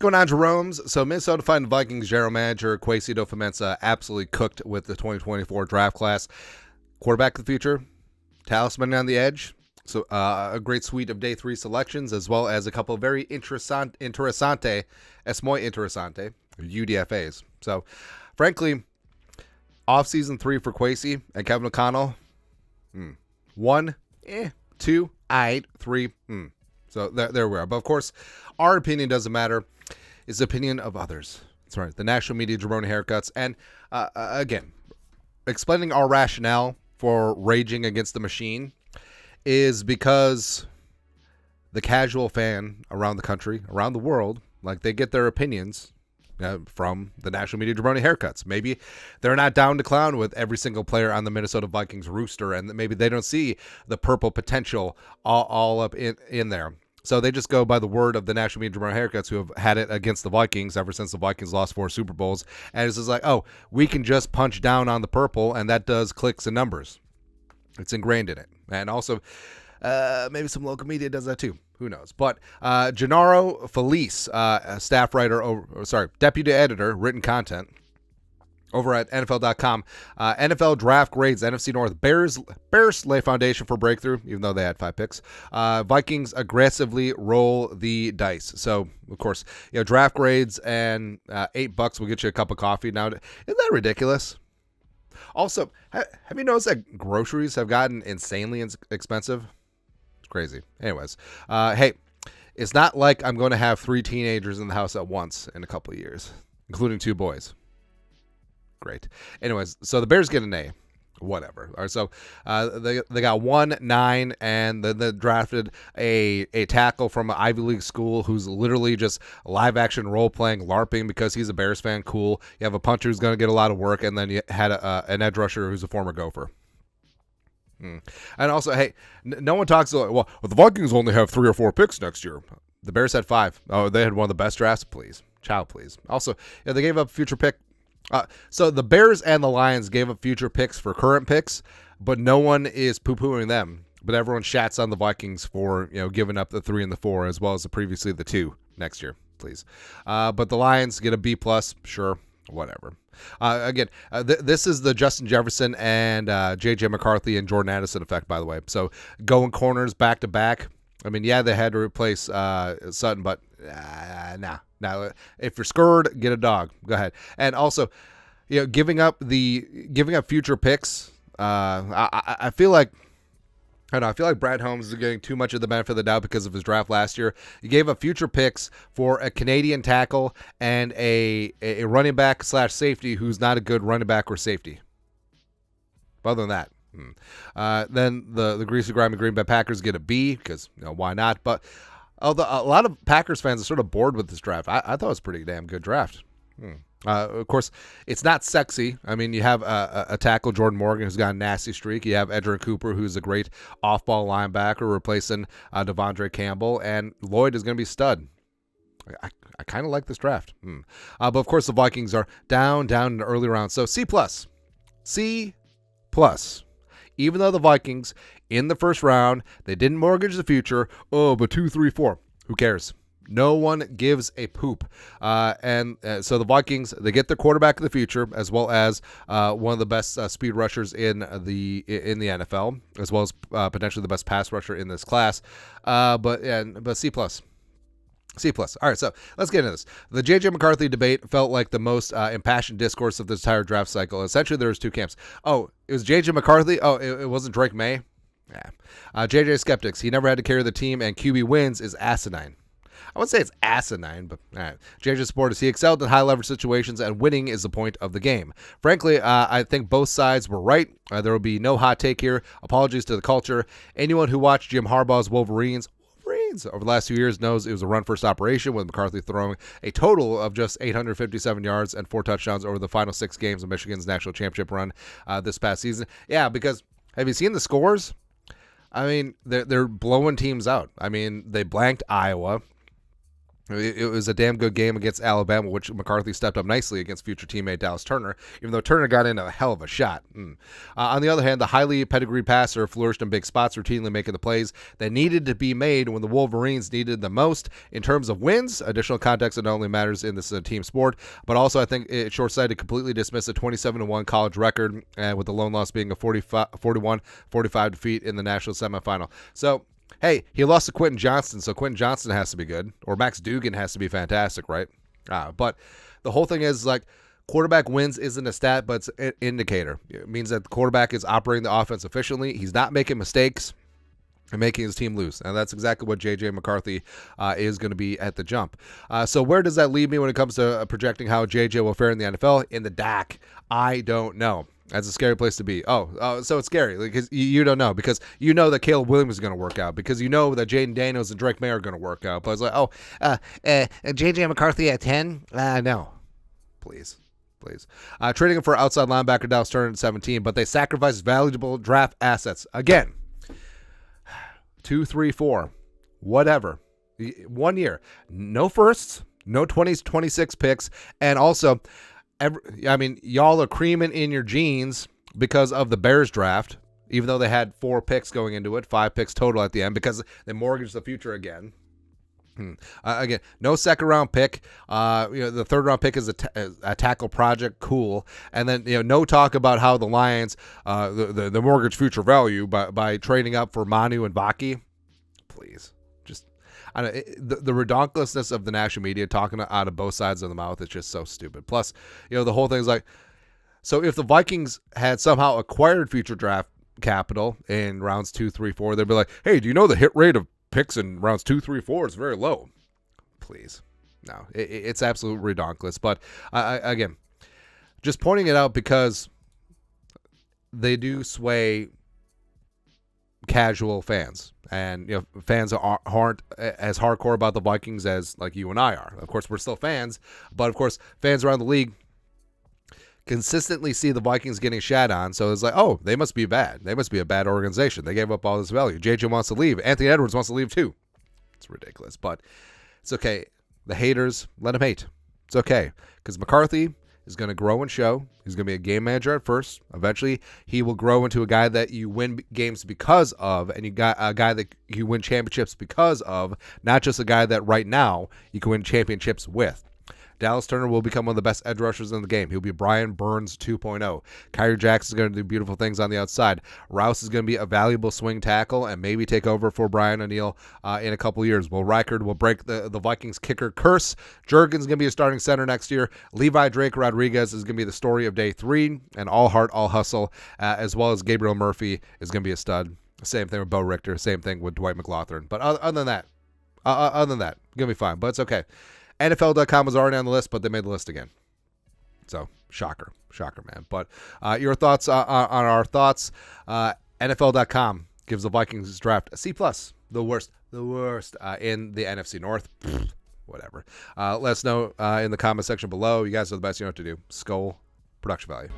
going on, Jerome's? So Minnesota Vikings general manager Kwesi adofo-mensah absolutely cooked with the 2024 draft class. Quarterback of the future, talisman on the edge. So a great suite of day 3 selections, as well as a couple of very interessante, es muy interesante, UDFAs. So, frankly, off-season 3 for Kwesi and Kevin O'Connell. 1, 2, 3. So there we are. But of course, our opinion doesn't matter. It's the opinion of others. That's right. The national media jabroni haircuts. And again, explaining our rationale for raging against the machine is because the casual fan around the country, around the world, like they get their opinions from the national media jabroni haircuts. Maybe they're not down to clown with every single player on the Minnesota Vikings rooster, and maybe they don't see the purple potential all up in there. So they just go by the word of the national media jabroni haircuts who have had it against the Vikings ever since the Vikings lost 4 Super Bowls. And it's just like, oh, we can just punch down on the purple, and that does clicks and numbers. It's ingrained in it. And also, maybe some local media does that too. Who knows? But Gennaro Fillice, staff writer, deputy editor, written content, over at NFL.com. NFL draft grades, NFC North. Bears lay foundation for breakthrough, even though they had 5 picks. Vikings aggressively roll the dice. So, of course, draft grades and $8 will get you a cup of coffee. Now, isn't that ridiculous? Also, have you noticed that groceries have gotten insanely expensive? It's crazy. Anyways, hey, it's not like I'm going to have 3 teenagers in the house at once in a couple of years, including 2 boys. Great. Anyways, so the Bears get an A. Whatever. All right, so they got 1, 9, and then they drafted a tackle from an Ivy League school who's literally just live action role playing LARPing because he's a Bears fan. Cool. You have a puncher who's going to get a lot of work, and then you had an edge rusher who's a former Gopher. And also, hey, no one talks about, well, the Vikings only have 3 or 4 picks next year. The Bears had 5. Oh, they had one of the best drafts. Please, child, please. Also, they gave up a future pick. So the Bears and the Lions gave up future picks for current picks, but no one is poo-pooing them. But everyone shats on the Vikings for giving up the 3 and the 4 as well as previously the 2 next year, please. But the Lions get a B+, sure, whatever. Again, this is the Justin Jefferson and JJ McCarthy and Jordan Addison effect, by the way. So going corners back to back. I mean, yeah, they had to replace Sutton, but nah. Now, if you're scared, get a dog. Go ahead. And also, giving up future picks. I feel like Brad Holmes is getting too much of the benefit of the doubt because of his draft last year. He gave up future picks for a Canadian tackle and a running back / safety who's not a good running back or safety. Other than that, then the greasy grimy Green Bay Packers get a B because why not? But although a lot of Packers fans are sort of bored with this draft, I thought it was a pretty damn good draft. Of course, it's not sexy. I mean, you have a tackle, Jordan Morgan, who's got a nasty streak. You have Edgerrin Cooper, who's a great off-ball linebacker, replacing Devondre Campbell. And Lloyd is going to be stud. I kind of like this draft. But, of course, the Vikings are down in the early rounds. So, C+. C+. Even though the Vikings, in the first round, they didn't mortgage the future. Oh, but 2, 3, 4. Who cares? No one gives a poop. So the Vikings, they get their quarterback of the future, as well as one of the best speed rushers in the NFL, as well as potentially the best pass rusher in this class. But C+. C+. All right, so let's get into this. The JJ McCarthy debate felt like the most impassioned discourse of the entire draft cycle. Essentially, there was 2 camps. Oh, it was JJ McCarthy? Oh, it wasn't Drake May? Yeah. JJ skeptics. He never had to carry the team, and QB wins is asinine. I wouldn't say it's asinine, but all right. JJ supporters, he excelled in high-leverage situations, and winning is the point of the game. Frankly, I think both sides were right. There will be no hot take here. Apologies to the culture. Anyone who watched Jim Harbaugh's Wolverines over the last 2 years knows it was a run-first operation, with McCarthy throwing a total of just 857 yards and 4 touchdowns over the final 6 games of Michigan's national championship run this past season. Yeah, because have you seen the scores? I mean, they're blowing teams out. I mean, they blanked Iowa. It was a damn good game against Alabama, which McCarthy stepped up nicely against future teammate Dallas Turner, even though Turner got in a hell of a shot. On the other hand, the highly pedigreed passer flourished in big spots, routinely making the plays that needed to be made when the Wolverines needed the most. In terms of wins, additional context that not only matters in this team sport, but also I think it's short-sighted to completely dismiss a 27-1 college record, with the lone loss being a 41-45 defeat in the national semifinal. So, hey, he lost to Quentin Johnston, so Quentin Johnston has to be good, or Max Dugan has to be fantastic, right? But the whole thing is, like, quarterback wins isn't a stat, but it's an indicator. It means that the quarterback is operating the offense efficiently. He's not making mistakes and making his team lose. And that's exactly what JJ McCarthy is going to be at the jump. So where does that leave me when it comes to projecting how JJ will fare in the NFL? In the DAC, I don't know. That's a scary place to be. So it's scary because you don't know, because you know that Caleb Williams is going to work out, because you know that Jaden Daniels and Drake May are going to work out. But it's like, JJ McCarthy at 10? No. Please. Trading him for outside linebacker Dallas Turner at 17, but they sacrificed valuable draft assets. Again, 2, 3, 4, whatever. 1 year. No firsts, no 26 picks, and also, y'all are creaming in your jeans because of the Bears draft, even though they had 4 picks going into it, 5 picks total at the end, because they mortgaged the future again. Again, no second-round pick. The third-round pick is a tackle project. Cool. And then, no talk about how the Lions, the mortgage future value by trading up for Manu and Vaki. Please. The redonkulousness of the national media talking out of both sides of the mouth is just so stupid. Plus, the whole thing is like, so if the Vikings had somehow acquired future draft capital in rounds 2, 3, 4, they'd be like, hey, do you know the hit rate of picks in rounds 2, 3, 4 is very low? Please. No, it's absolutely redonkulous. But again, just pointing it out because they do sway casual fans, and fans aren't as hardcore about the Vikings as like you and I are. Of course, we're still fans, but of course, fans around the league consistently see the Vikings getting shat on, so it's like, oh, they must be bad. They must be a bad organization. They gave up all this value. JJ wants to leave. Anthony Edwards wants to leave too. It's ridiculous, but it's okay. The haters, let them hate. It's okay, because McCarthy is going to grow and show. He's going to be a game manager at first. Eventually, he will grow into a guy that you win games because of, and you got a guy that you win championships because of, not just a guy that right now you can win championships with. Dallas Turner will become one of the best edge rushers in the game. He'll be Brian Burns 2.0. Kyrie Jackson is going to do beautiful things on the outside. Rouse is going to be a valuable swing tackle and maybe take over for Brian O'Neill in a couple years. Will Reichard will break the Vikings kicker curse. Juergen's going to be a starting center next year. Levi Drake Rodriguez is going to be the story of day 3. And all heart, all hustle, as well as Gabriel Murphy is going to be a stud. Same thing with Bo Richter. Same thing with Dwight McLaughlin. But other than that, going to be fine. But it's okay. NFL.com was already on the list, but they made the list again. So, shocker, man. But your thoughts on our thoughts. NFL.com gives the Vikings draft a C+. The worst in the NFC North. Whatever. Let us know in the comment section below. You guys are the best. You know what to do. Skull production value.